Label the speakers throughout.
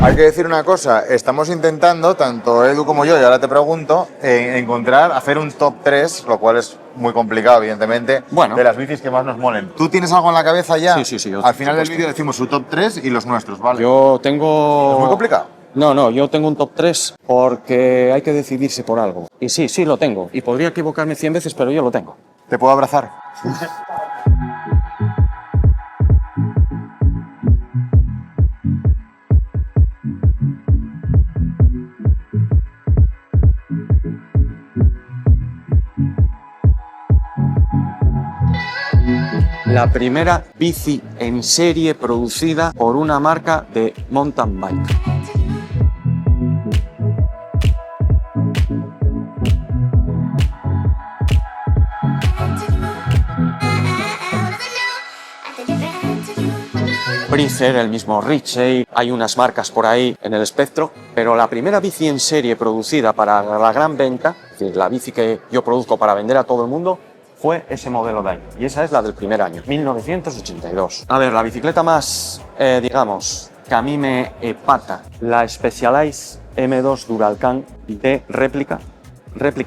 Speaker 1: Hay que decir una cosa, estamos intentando, tanto Edu como yo, y ahora te pregunto, hacer un top 3, lo cual es muy complicado, evidentemente,
Speaker 2: Bueno.
Speaker 1: de las bicis que más nos molen. ¿Tú tienes algo en la cabeza ya?
Speaker 2: Sí.
Speaker 1: Al final del vídeo decimos su top 3 y los nuestros, ¿vale?
Speaker 2: Yo tengo...
Speaker 1: ¿Es muy complicado?
Speaker 2: No, yo tengo un top 3 porque hay que decidirse por algo. Y sí, lo tengo. Y podría equivocarme 100 veces, pero yo lo tengo.
Speaker 1: ¿Te puedo abrazar?
Speaker 2: La primera bici en serie producida por una marca de mountain bike. Breezer, el mismo Ritchey, hay unas marcas por ahí en el espectro, pero la primera bici en serie producida para la gran venta, es decir, la bici que yo produzco para vender a todo el mundo, fue ese modelo de ahí. Y esa es la del primer año, 1982. A ver, la bicicleta más, digamos, que a mí me epata, la Specialized M2 Duralcan de réplica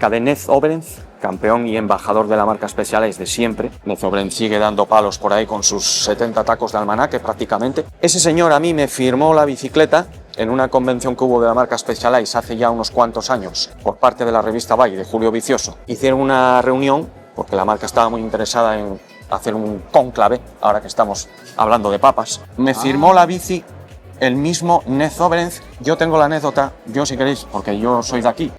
Speaker 2: de Nez Oberens, campeón y embajador de la marca Specialized de siempre. Nez Oberens sigue dando palos por ahí con sus 70 tacos de almanaque prácticamente. Ese señor a mí me firmó la bicicleta en una convención que hubo de la marca Specialized hace ya unos cuantos años por parte de la revista Valle de Julio Vicioso. Hicieron una reunión porque la marca estaba muy interesada en hacer un cónclave, ahora que estamos hablando de papas. Me firmó la bici el mismo Nez Oberens. Yo tengo la anécdota, yo si queréis, porque yo soy de aquí.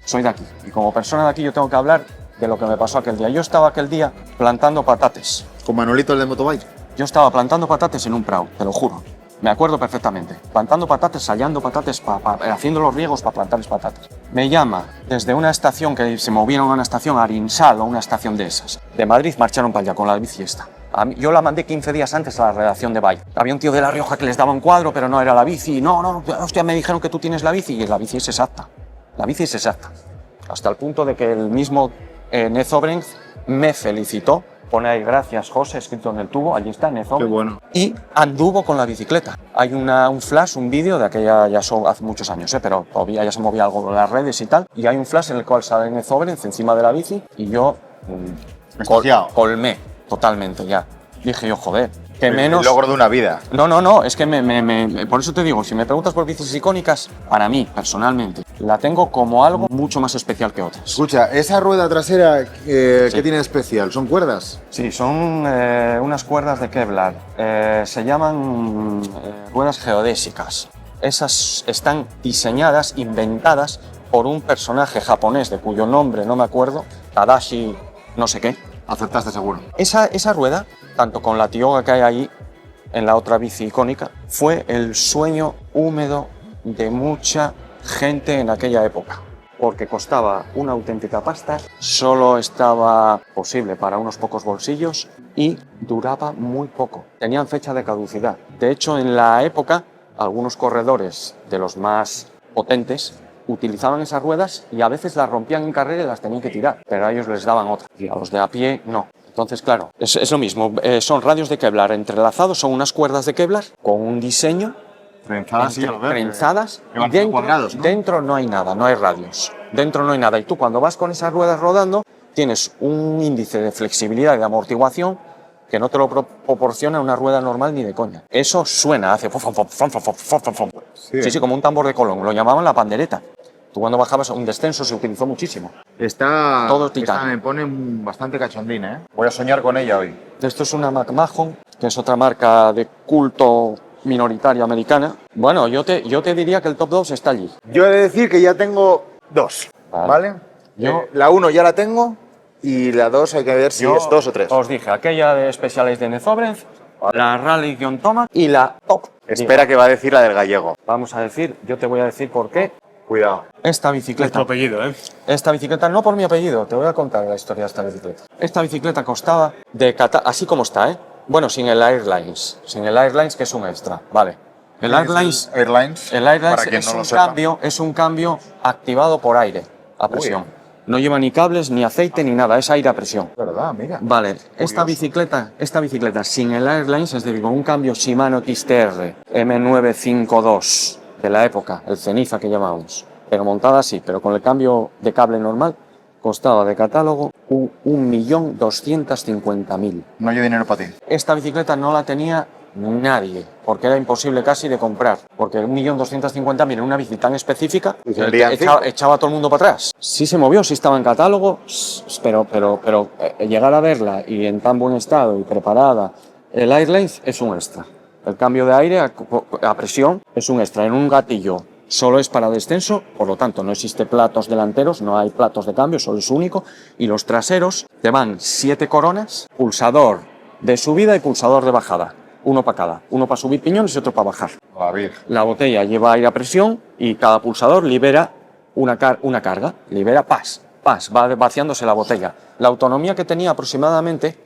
Speaker 2: Y como persona de aquí yo tengo que hablar de lo que me pasó aquel día. Yo estaba aquel día plantando patates.
Speaker 1: ¿Con Manolito el de Motobike?
Speaker 2: Yo estaba plantando patates en un prado, te lo juro. Me acuerdo perfectamente. Plantando patates, hallando patates, haciendo los riegos para plantar patates. Me llama desde una estación que se movieron a una estación, Arinsal o una estación de esas. De Madrid marcharon para allá con la bici esta. Yo la mandé 15 días antes a la redacción de Valle. Había un tío de La Rioja que les daba un cuadro, pero no era la bici. No, hostia, me dijeron que tú tienes la bici. Y la bici es exacta. La bici es exacta. Hasta el punto de que el mismo Nez Oberens me felicitó. Pone ahí, gracias José, escrito en el tubo, allí está, Nez Oberens.
Speaker 1: Qué bueno.
Speaker 2: Y anduvo con la bicicleta. Hay un flash, un vídeo de aquella, ya son hace muchos años, pero todavía ya se movía algo en las redes y tal. Y hay un flash en el cual sale Nez Oberens encima de la bici y yo colmé totalmente ya. Dije yo, joder, que menos...
Speaker 1: El logro de una vida.
Speaker 2: No, es que por eso te digo, si me preguntas por bicis icónicas, para mí, personalmente, la tengo como algo mucho más especial que otras.
Speaker 1: Escucha, esa rueda trasera, ¿qué tiene de especial? ¿Son cuerdas?
Speaker 2: Sí, son unas cuerdas de Kevlar. Se llaman ruedas geodésicas. Esas están diseñadas, inventadas por un personaje japonés de cuyo nombre no me acuerdo, Tadashi no sé qué.
Speaker 1: Acertaste seguro.
Speaker 2: Esa rueda, tanto con la Tioga que hay ahí en la otra bici icónica, fue el sueño húmedo de mucha gente en aquella época, porque costaba una auténtica pasta, solo estaba posible para unos pocos bolsillos y duraba muy poco. Tenían fecha de caducidad. De hecho, en la época, algunos corredores de los más potentes utilizaban esas ruedas y a veces las rompían en carrera y las tenían que tirar, pero a ellos les daban otra y a los de a pie no. Entonces, claro, es lo mismo, son radios de Kevlar entrelazados, son unas cuerdas de Kevlar con un diseño
Speaker 1: Trenzadas, sí,
Speaker 2: trenzadas,
Speaker 1: y
Speaker 2: dentro,
Speaker 1: cuadrados, ¿no?
Speaker 2: Dentro no hay nada, no hay radios, dentro no hay nada y tú cuando vas con esas ruedas rodando tienes un índice de flexibilidad y de amortiguación que no te lo proporciona una rueda normal ni de coña. Eso suena, hace sí, como un tambor de Colón, lo llamaban la pandereta. Tú cuando bajabas a un descenso se utilizó muchísimo.
Speaker 1: Todo
Speaker 2: titanio.
Speaker 1: me pone bastante cachondina, ¿eh? Voy a soñar con ella hoy.
Speaker 2: Esto es una McMahon, que es otra marca de culto minoritaria americana. Bueno, yo te diría que el top 2 está allí.
Speaker 1: Yo he de decir que ya tengo dos, ¿vale? La 1 ya la tengo y la 2 hay que ver si es 2 o 3.
Speaker 2: Os dije, aquella de Specialized de Nez Oberens, la Rally-Thomas y la Top.
Speaker 1: Espera que va a decir la del gallego.
Speaker 2: Vamos a decir, yo te voy a decir por qué.
Speaker 1: Cuidado.
Speaker 2: Esta bicicleta.
Speaker 3: Tu apellido, ¿eh?
Speaker 2: Esta bicicleta, no por mi apellido, te voy a contar la historia de esta bicicleta. Esta bicicleta costaba así como está, ¿eh? Bueno, sin el Airlines. Sin el Airlines, que es un extra, vale. El Airlines es un cambio activado por aire a presión. No lleva ni cables, ni aceite, ni nada, es aire a presión.
Speaker 1: ¿Verdad? Mira.
Speaker 2: Vale, esta bicicleta sin el Airlines, es decir, con un cambio Shimano XTR M952 de la época, el ceniza que llamamos, pero montada así, pero con el cambio de cable normal, costaba de catálogo 1.250.000.
Speaker 1: No hay dinero para ti.
Speaker 2: Esta bicicleta no la tenía nadie, porque era imposible casi de comprar, porque 1.250.000 en una bici tan específica echaba a todo el mundo para atrás. Sí se movió, sí estaba en catálogo, pero llegar a verla y en tan buen estado y preparada, el Air Length es un extra. El cambio de aire a presión es un extra. En un gatillo solo es para descenso, por lo tanto no existe platos delanteros, no hay platos de cambio, solo es único. Y los traseros te van 7 coronas, pulsador de subida y pulsador de bajada. Uno para cada. Uno para subir piñones y otro para bajar. La botella lleva aire a presión y cada pulsador libera una carga. Libera paz, va vaciándose la botella. La autonomía que tenía aproximadamente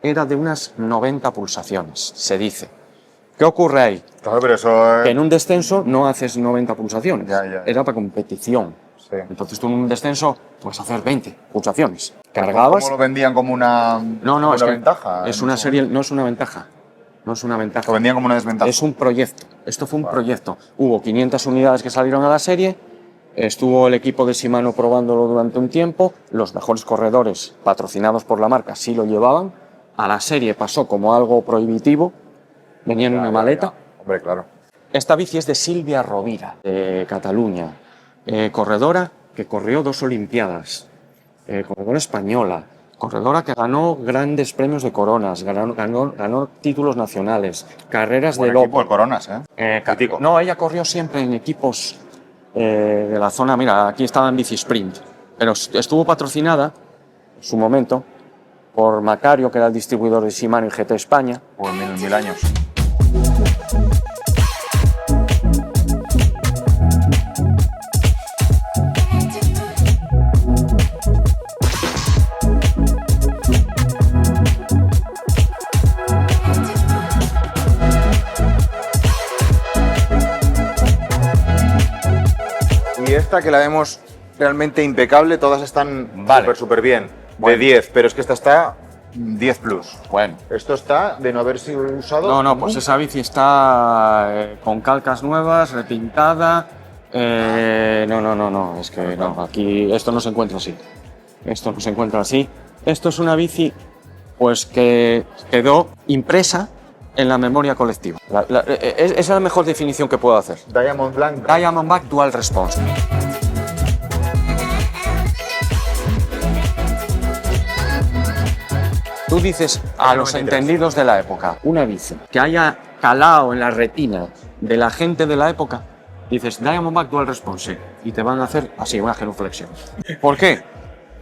Speaker 2: era de unas 90 pulsaciones, se dice. ¿Qué ocurre ahí?
Speaker 1: Claro, pero eso...
Speaker 2: Que en un descenso no haces 90 pulsaciones.
Speaker 1: Ya.
Speaker 2: Era para competición.
Speaker 1: Sí.
Speaker 2: Entonces tú en un descenso puedes hacer 20 pulsaciones. Cargabas...
Speaker 1: ¿Cómo lo vendían como una,
Speaker 2: No, es
Speaker 1: ventaja?
Speaker 2: Es una serie, no es una ventaja. No es una ventaja.
Speaker 1: Lo vendían como una desventaja.
Speaker 2: Es un proyecto. Esto fue un proyecto. Hubo 500 unidades que salieron a la serie. Estuvo el equipo de Shimano probándolo durante un tiempo. Los mejores corredores, patrocinados por la marca, sí lo llevaban. A la serie pasó como algo prohibitivo. Venía en una maleta.
Speaker 1: Hombre, claro.
Speaker 2: Esta bici es de Silvia Rovira, de Cataluña. Corredora que corrió 2 Olimpiadas. Corredora española. Corredora que ganó grandes premios de coronas, ganó títulos nacionales, carreras de lobo.
Speaker 1: Equipo de coronas, Crítico.
Speaker 2: No, ella corrió siempre en equipos de la zona. Mira, aquí estaba en bici sprint, pero estuvo patrocinada en su momento por Macario, que era el distribuidor de Shimano y GT España.
Speaker 1: Por mil años. Y esta que la vemos realmente impecable, todas están súper bien.
Speaker 2: Bueno.
Speaker 1: De 10, pero es que esta está 10 plus.
Speaker 2: Bueno.
Speaker 1: Esto está de no haber sido usado.
Speaker 2: No, pues esa bici está con calcas nuevas, repintada. No, es que no, aquí esto no se encuentra así. Esto no se encuentra así. Esto es una bici pues que quedó impresa en la memoria colectiva. Esa es la mejor definición que puedo hacer. Diamondback Dual Response. Tú dices a los entendidos de la época, una bici que haya calado en la retina de la gente de la época, dices Diamondback Dual Response y te van a hacer así una genuflexión. ¿Por qué?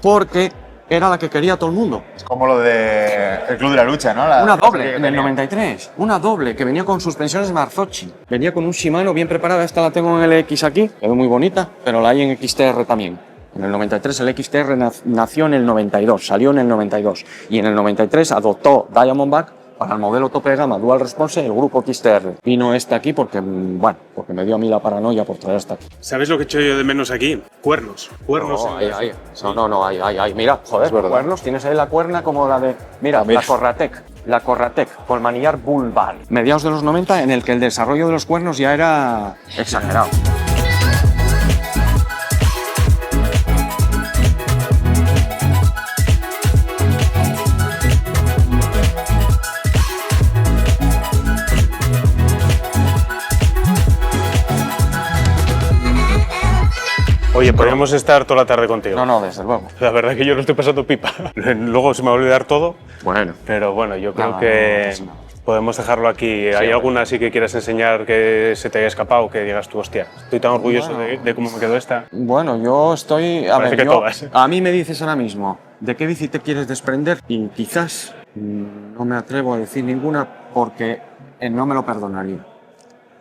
Speaker 2: Porque era la que quería todo el mundo.
Speaker 1: Es como lo de el Club de la Lucha, ¿no?
Speaker 2: Una doble en el 93, una doble que venía con suspensiones Marzocchi. Venía con un Shimano bien preparada, esta la tengo en el X aquí, quedó muy bonita, pero la hay en XTR también. En el 93 el XTR nació en el 92, salió en el 92 y en el 93 adoptó Diamondback para el modelo tope de gama Dual Response el grupo XTR. Vino este aquí porque me dio a mí la paranoia por traer esta aquí.
Speaker 3: ¿Sabes lo que echo yo de menos aquí? Cuernos. Cuernos.
Speaker 2: Ahí. Mira, joder, cuernos. Tienes ahí la cuerna como la de... Mira, la Corratec, con manillar Bull Bar. Mediados de los 90 en el que el desarrollo de los cuernos ya era exagerado.
Speaker 3: Oye, podríamos estar toda la tarde contigo.
Speaker 2: No, desde luego.
Speaker 3: La verdad es que yo lo estoy pasando pipa. Luego se me va a olvidar todo.
Speaker 2: Bueno.
Speaker 3: Pero bueno, yo creo que podemos dejarlo aquí. ¿Hay alguna así que quieras enseñar que se te haya escapado, que digas tú, hostia, estoy tan orgulloso de cómo me quedó esta?
Speaker 2: Bueno, yo estoy...
Speaker 3: Todas.
Speaker 2: A mí me dices ahora mismo, ¿de qué bici te quieres desprender? Y quizás no me atrevo a decir ninguna porque no me lo perdonaría.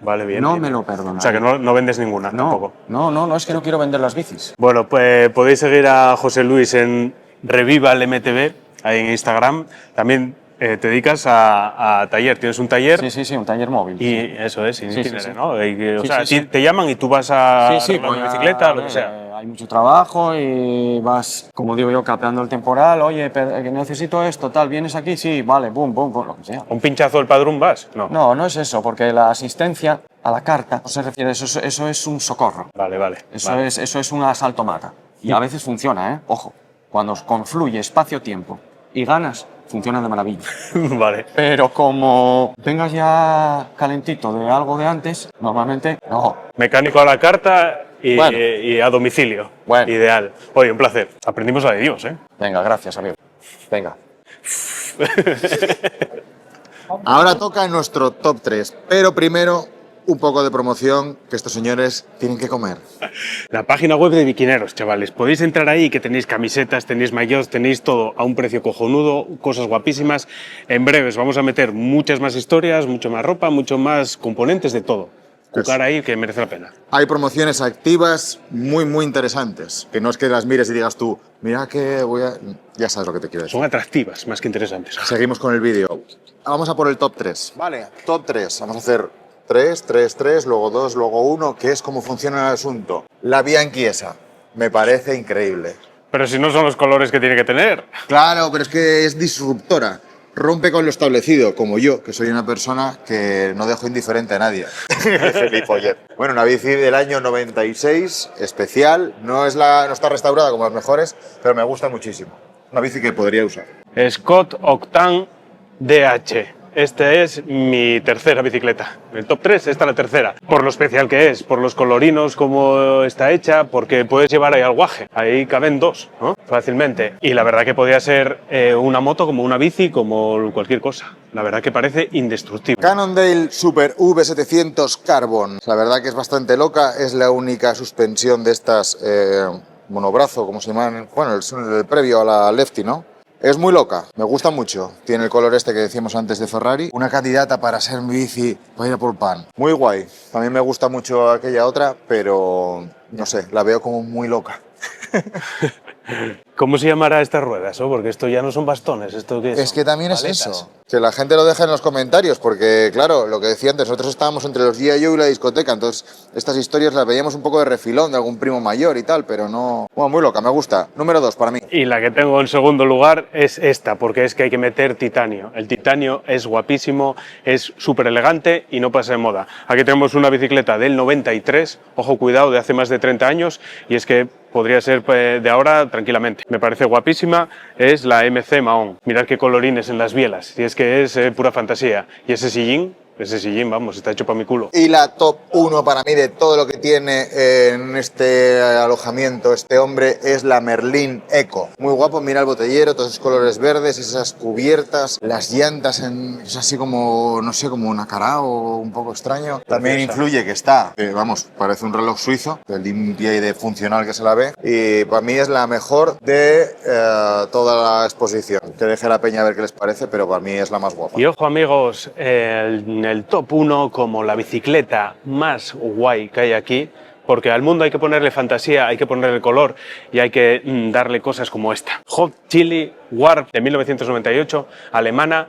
Speaker 3: Vale, bien.
Speaker 2: No me lo perdonaría.
Speaker 3: O sea, que no vendes ninguna tampoco.
Speaker 2: No, es que no quiero vender las bicis.
Speaker 3: Bueno, pues podéis seguir a José Luis en Reviva el MTB, ahí en Instagram. También te dedicas a taller, tienes un taller.
Speaker 2: Sí, un taller móvil.
Speaker 3: Y eso es, sin itinerante, ¿no? O sea,
Speaker 2: sí.
Speaker 3: te llaman y tú vas a una bicicleta, lo que sea.
Speaker 2: Hay mucho trabajo y vas, como digo yo, capeando el temporal. Oye, que necesito esto, tal, ¿vienes aquí? Sí, vale, boom, lo que sea.
Speaker 3: ¿Un pinchazo del padrón vas?
Speaker 2: No, no es eso, porque la asistencia a la carta no se refiere, eso es un socorro.
Speaker 3: Vale, vale.
Speaker 2: Eso es un asalto mata. Y a veces funciona, ¿eh? Ojo, cuando confluye espacio-tiempo y ganas, funciona de maravilla.
Speaker 3: Vale.
Speaker 2: Pero como vengas ya calentito de algo de antes, normalmente no.
Speaker 3: Mecánico a la carta y,
Speaker 2: Bueno.
Speaker 3: y a domicilio.
Speaker 2: Bueno.
Speaker 3: Ideal. Oye, un placer. Aprendimos la de Dios, ¿eh?
Speaker 2: Venga, gracias, amigo. Venga.
Speaker 1: Ahora toca nuestro top 3, pero primero un poco de promoción que estos señores tienen que comer.
Speaker 3: La página web de Bikineros, chavales. Podéis entrar ahí, que tenéis camisetas, tenéis maillots, tenéis todo a un precio cojonudo, cosas guapísimas. En breves vamos a meter muchas más historias, mucho más ropa, mucho más componentes de todo. Cucar ahí, que merece la pena.
Speaker 1: Hay promociones activas muy interesantes, que no es que las mires y digas tú, mira que voy a... Ya sabes lo que te quiero decir.
Speaker 3: Son atractivas, más que interesantes.
Speaker 1: Seguimos con el vídeo. Vamos a por el top 3. Vale, top 3. Vamos a hacer 3, luego 2, luego 1, que es cómo funciona el asunto. La Bianchi esa. Me parece increíble.
Speaker 3: Pero si no son los colores que tiene que tener.
Speaker 1: Claro, pero es que es disruptora. Rompe con lo establecido, como yo, que soy una persona que no dejo indiferente a nadie. Bueno, una bici del año 96, especial. No está restaurada como las mejores, pero me gusta muchísimo. Una bici que podría usar.
Speaker 3: Scott Octane DH. Esta es mi tercera bicicleta. El top 3, esta es la tercera. Por lo especial que es, por los colorinos, cómo está hecha, porque puedes llevar ahí al guaje. Ahí caben 2, ¿no? Fácilmente. Y la verdad que podría ser una moto, como una bici, como cualquier cosa. La verdad que parece indestructible.
Speaker 1: Cannondale Super V700 Carbon. La verdad que es bastante loca. Es la única suspensión de estas monobrazo, como se llaman. Bueno, el previo a la Lefty, ¿no? Es muy loca, me gusta mucho. Tiene el color este que decíamos antes de Ferrari. Una candidata para ser mi bici, para ir a por pan. Muy guay. A mí me gusta mucho aquella otra, pero no sé, la veo como muy loca.
Speaker 3: ¿Cómo se llamará estas ruedas? ¿Oh? Porque esto ya no son bastones, ¿esto qué es?
Speaker 1: Es que también es
Speaker 3: Paletas.
Speaker 1: eso. Que la gente lo deje en los comentarios, porque claro, lo que decía antes, nosotros estábamos entre los G.I. Joe y la discoteca, entonces estas historias las veíamos un poco de refilón de algún primo mayor y tal, pero no... Bueno, muy loca, me gusta. Número 2 para mí.
Speaker 3: Y la que tengo en segundo lugar es esta, porque es que hay que meter titanio. El titanio es guapísimo, es súper elegante y no pasa de moda. Aquí tenemos una bicicleta del 93, ojo cuidado, de hace más de 30 años, y es que podría ser de ahora tranquilamente. Me parece guapísima, es la MC Mahón. Mirad qué colorines en las bielas, y es que es pura fantasía. Y ese sillín, vamos, está hecho para mi culo.
Speaker 1: Y la top 1 para mí de todo lo que tiene en este alojamiento este hombre es la Merlin Eco. Muy guapo, mira el botellero, todos esos colores verdes, esas cubiertas, las llantas, es así como, no sé, como un acarao un poco extraño. También influye que está, vamos, parece un reloj suizo, de limpia y de funcional que se la ve. Y para mí es la mejor de toda la exposición. Que deje la peña a ver qué les parece, pero para mí es la más guapa.
Speaker 3: Y ojo amigos, el top 1 como la bicicleta más guay que hay aquí, porque al mundo hay que ponerle fantasía, hay que ponerle color y hay que darle cosas como esta. Hot Chili Warp de 1998, alemana.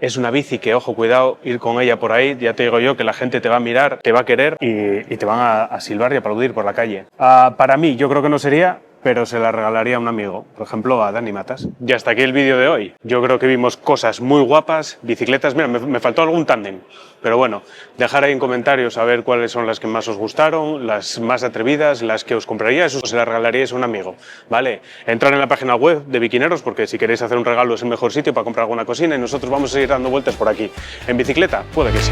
Speaker 3: Es una bici que, ojo, cuidado, ir con ella por ahí, ya te digo yo que la gente te va a mirar, te va a querer y te van a silbar y aplaudir por la calle. Para mí, yo creo que no sería, pero se la regalaría a un amigo, por ejemplo a Dani Matas. Y hasta aquí el vídeo de hoy. Yo creo que vimos cosas muy guapas, bicicletas, mira, me faltó algún tándem, pero bueno, dejar ahí en comentarios a ver cuáles son las que más os gustaron, las más atrevidas, las que os compraría, eso se las regalaríais a un amigo, ¿vale? Entrar en la página web de Bikineros, porque si queréis hacer un regalo es el mejor sitio para comprar alguna cocina y nosotros vamos a seguir dando vueltas por aquí. ¿En bicicleta? Puede que sí.